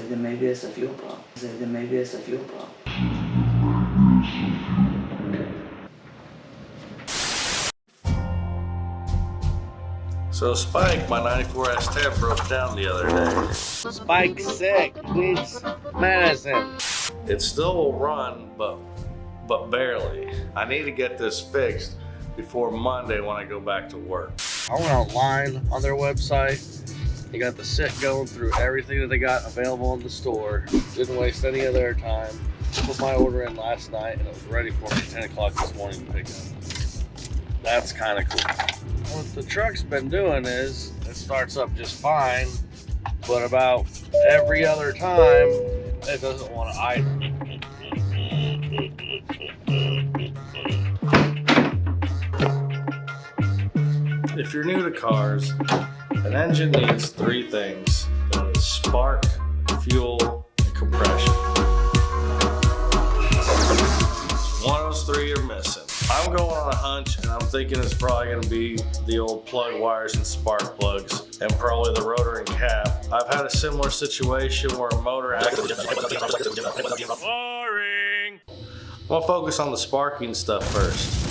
then maybe it's a fuel problem. Then maybe it's a fuel problem. So Spike, my 94 S10 broke down the other day. Spike's sick, needs medicine. It still will run, but barely. I need to get this fixed before Monday when I go back to work. I went online on their website. They got the sit going through everything that they got available in the store. Didn't waste any of their time. Put my order in last night and it was ready for me 10 o'clock this morning to pick up. That's kind of cool. What the truck's been doing is it starts up just fine, but about every other time it doesn't want to idle. If you're new to cars, an engine needs three things. It needs spark, fuel, and compression. One of those three are missing. I'm going on a hunch and I'm thinking it's probably going to be the old plug wires and spark plugs and probably the rotor and cap. I've had a similar situation where a motor actually boring. I'm going to focus on the sparking stuff first.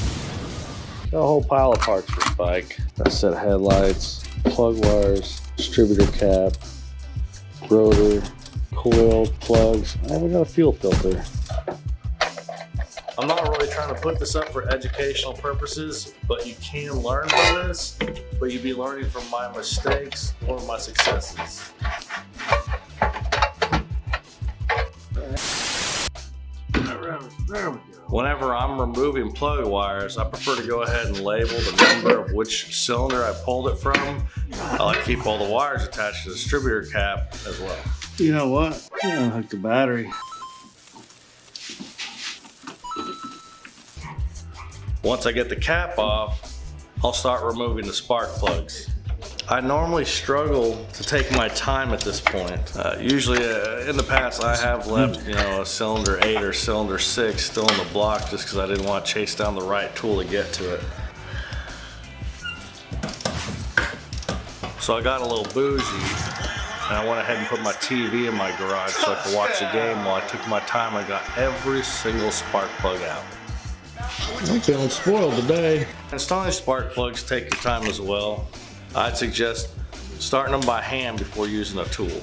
Got a whole pile of parts for Spike. I set headlights, plug wires, distributor cap, rotor, coil, plugs. I even got a fuel filter. I'm not really trying to put this up for educational purposes, but you can learn from this, but you'd be learning from my mistakes or my successes. There we go. Whenever I'm removing plug wires, I prefer to go ahead and label the number of which cylinder I pulled it from. I like to keep all the wires attached to the distributor cap as well. You know what? I'm gonna hook the battery. Once I get the cap off, I'll start removing the spark plugs. I normally struggle to take my time at this point. Usually in the past I have left, a cylinder 8 or cylinder 6 still in the block just because I didn't want to chase down the right tool to get to it. So I got a little bougie and I went ahead and put my TV in my garage so I could watch the game while I took my time. I got every single spark plug out. I'm feeling spoiled today. Installing spark plugs take your time as well. I'd suggest starting them by hand before using a tool.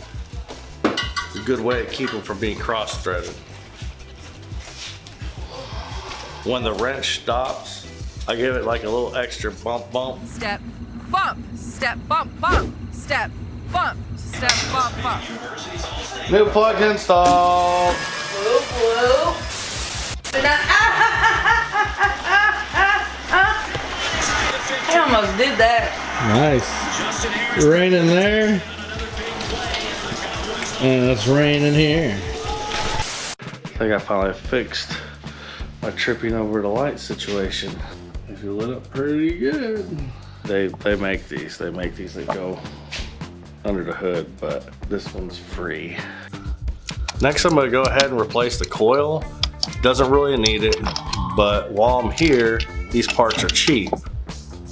It's a good way to keep them from being cross-threaded. When the wrench stops, I give it like a little extra bump bump. Step, bump, step, bump, bump, step, bump, step, bump, bump. New plug installed. Whoop, whoop. I almost did that. Nice. Rain in there. And it's raining here. I think I finally fixed my tripping over the light situation. If you lit up pretty good. They make these. They make these that go under the hood, but this one's free. Next, I'm going to go ahead and replace the coil. Doesn't really need it, but while I'm here, these parts are cheap.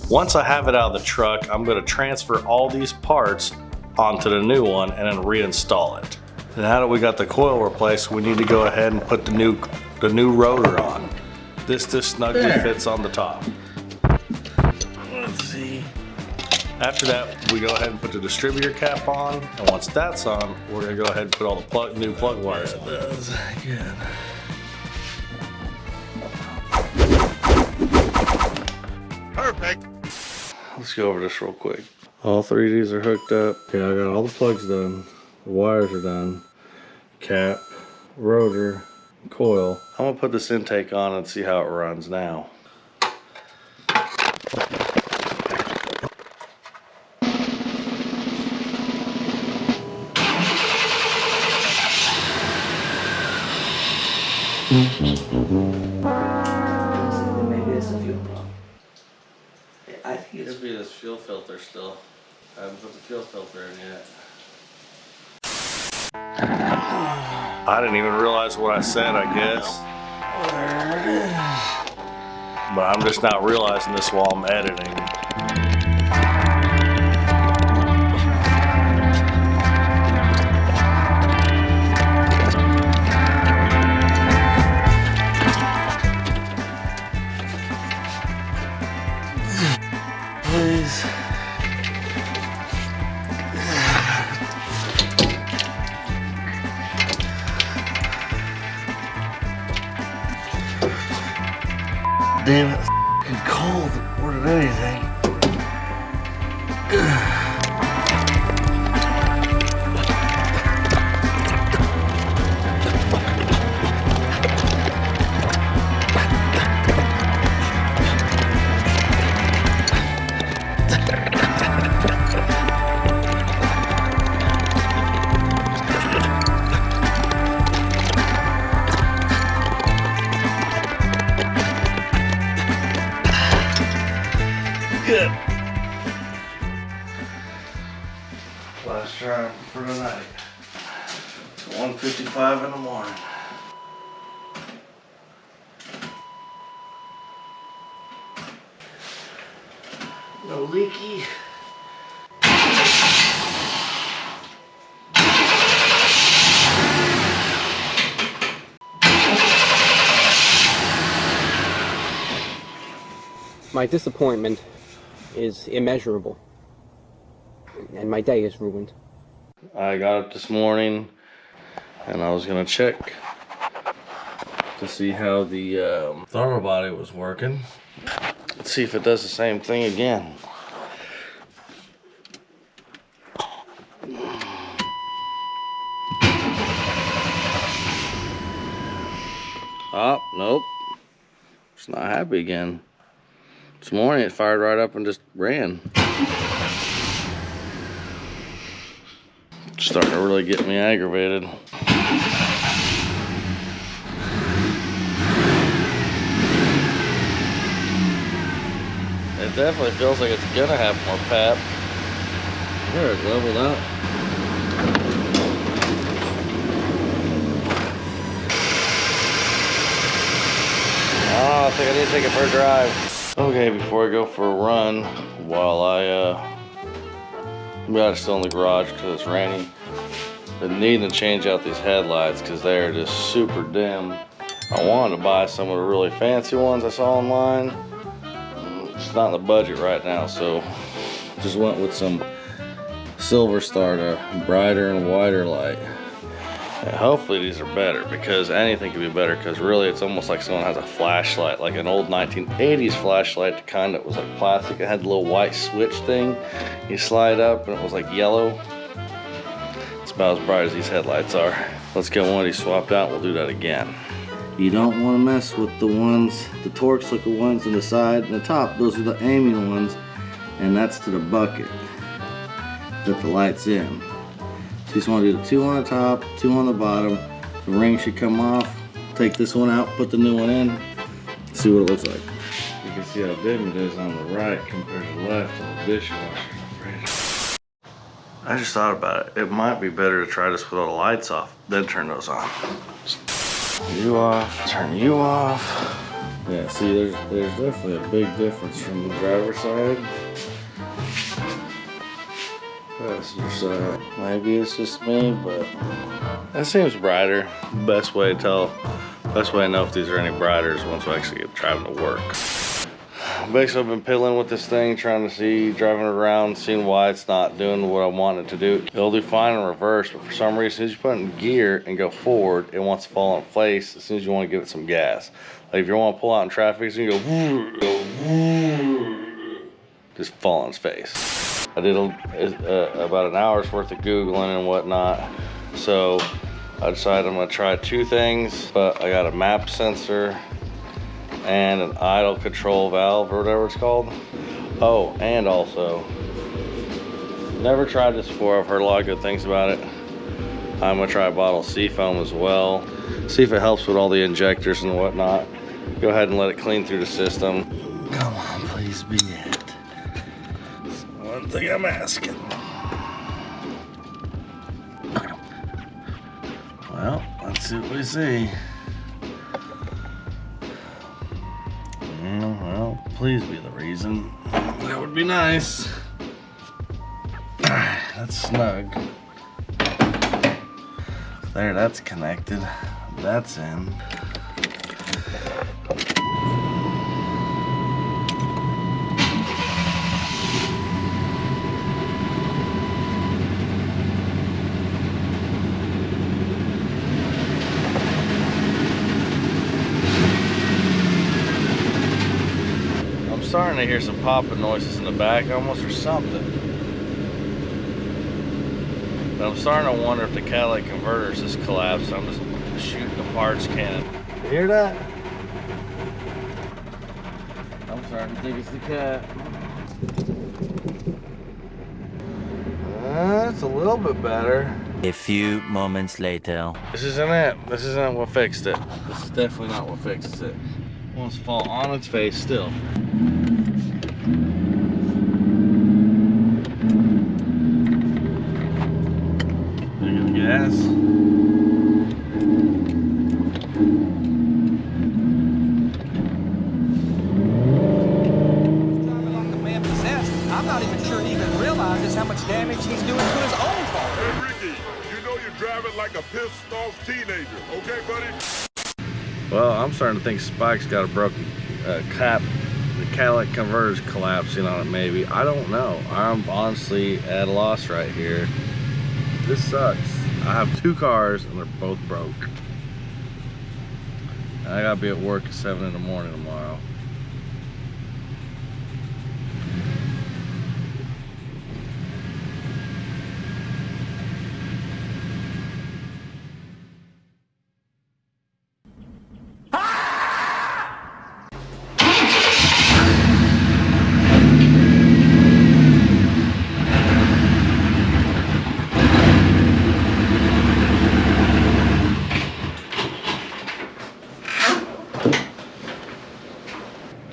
Once I have it out of the truck, I'm going to transfer all these parts onto the new one and then reinstall it. Now that we got the coil replaced, we need to go ahead and put the new rotor on. This snugly fits on the top. Let's see. After that, we go ahead and put the distributor cap on, and once that's on, we're going to go ahead and put all the new plug wires in. That's good. Perfect. Let's go over this real quick. All three of these are hooked up. Okay, I got all the plugs done. The wires are done. Cap, rotor, coil. I'm gonna put this intake on and see how it runs now. Maybe it's a fuel problem. I think It could be this fuel filter still. I haven't put the fuel filter in yet. I didn't even realize what I said, I guess. But I'm just not realizing this while I'm editing. damn it, it's f***ing cold more than anything. Good. Last try for tonight. It's 1:55 in the morning. No leaky. My disappointment is immeasurable, and my day is ruined. I got up this morning and I was gonna check to see how the throttle body was working. Let's see if it does the same thing again. Oh, nope. It's not happy again. This morning it fired right up and just ran. It's starting to really get me aggravated. It definitely feels like it's gonna have more pep. There, it leveled out. Oh, I think I need to take it for a drive. Okay, before I go for a run, while I'm still in the garage because it's raining, been needing to change out these headlights because they're just super dim. I wanted to buy some of the really fancy ones I saw online. It's not in the budget right now, so just went with some Silver Star to brighter and wider light. And hopefully these are better, because anything could be better, because really it's almost like someone has a flashlight, like an old 1980s flashlight, the kind that was like plastic. It had the little white switch thing. You slide up and it was like yellow. It's about as bright as these headlights are. Let's get one of these swapped out. We'll do that again. You don't want to mess with the ones, the torque slicker ones on the side and the top. Those are the aiming ones, and that's to the bucket that the light's in. So you just want to do the two on the top, two on the bottom. The ring should come off. Take this one out, put the new one in, see what it looks like. You can see how dim it is on the right compared to the left on the dishwasher. I just thought about it. It might be better to try this with all the lights off, then turn those on. You off, turn you off. Yeah, see, there's definitely a big difference from the driver's side. Passenger side. Maybe it's just me, but that seems brighter. Best way to know if these are any brighter is once we actually get driving to work. Basically, I've been piddling with this thing, trying to see, driving it around, seeing why it's not doing what I want it to do. It'll do fine in reverse, but for some reason, as you put it in gear and go forward, it wants to fall in place as soon as you want to give it some gas. Like if you want to pull out in traffic, so you go, just fall on its face. I did about an hour's worth of Googling and whatnot, so I decided I'm gonna try two things, but I got a map sensor and an idle control valve or whatever it's called. Oh, and also, never tried this before. I've heard a lot of good things about it. I'm gonna try a bottle of Seafoam as well. See if it helps with all the injectors and whatnot. Go ahead and let it clean through the system. Come on, please be it. That's one thing I'm asking. Well, let's see what we see. Well, please be the reason. That would be nice. Alright, that's snug. There, that's connected. That's in. starting to hear some popping noises in the back almost or something. But I'm starting to wonder if the catalytic converter's just collapsed. I'm just shooting the parts cannon. You hear that? I'm starting to think it's the cat. That's a little bit better. A few moments later. This isn't it. This isn't what fixed it. This is definitely not what fixes it. It wants to fall on its face still. Look at the gas. Driving like a man possessed. I'm not even sure he even realizes how much damage he's doing to his own car. Hey, Ricky, you know you're driving like a pissed off teenager, okay, buddy? Well, I'm starting to think Spike's got a broken cap. The catalytic converter's collapsing on it, maybe. I don't know. I'm honestly at a loss right here. This sucks. I have 2 cars and they're both broke. And I gotta be at work at 7 in the morning tomorrow.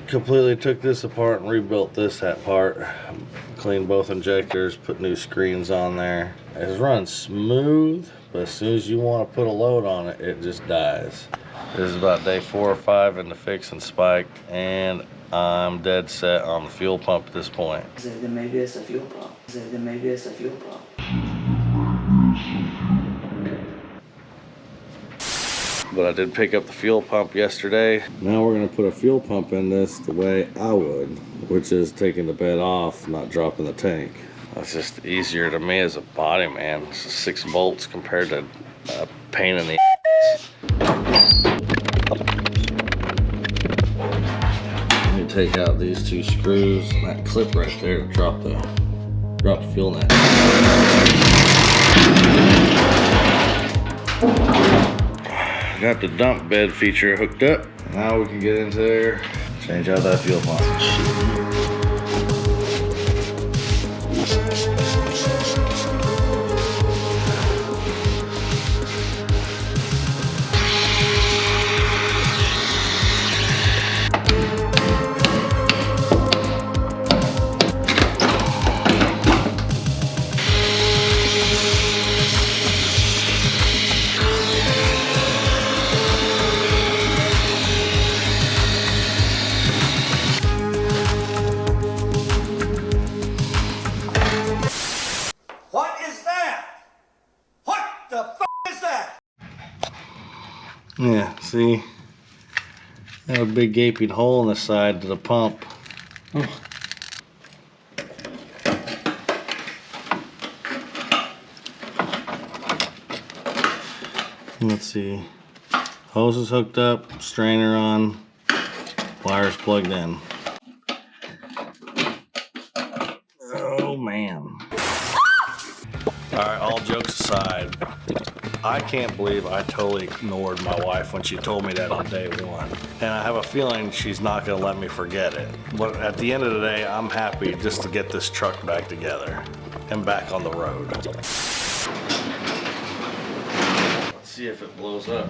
Completely took this apart and rebuilt this part. Cleaned both injectors, put new screens on there. It's run smooth, but as soon as you want to put a load on it, it just dies. This is about day 4 or 5 into fixing Spike, and I'm dead set on the fuel pump at this point. Then maybe it's a fuel pump. Then maybe it's a fuel pump. But I did pick up the fuel pump yesterday. Now we're gonna put a fuel pump in this the way I would, which is taking the bed off, not dropping the tank. That's just easier to me as a body man. It's 6 bolts compared to a pain in the ass. Let me take out these 2 screws and that clip right there to drop the fuel net. Got the dump bed feature hooked up. Now we can get into there, change out that fuel pump. Yeah, see? Got a big gaping hole in the side to the pump. Oh. Let's see. Hose is hooked up, strainer on, wires plugged in. Oh man. Alright, all jokes aside, I can't believe I totally ignored my wife when she told me that on day 1. And I have a feeling she's not going to let me forget it. But at the end of the day, I'm happy just to get this truck back together and back on the road. Let's see if it blows up.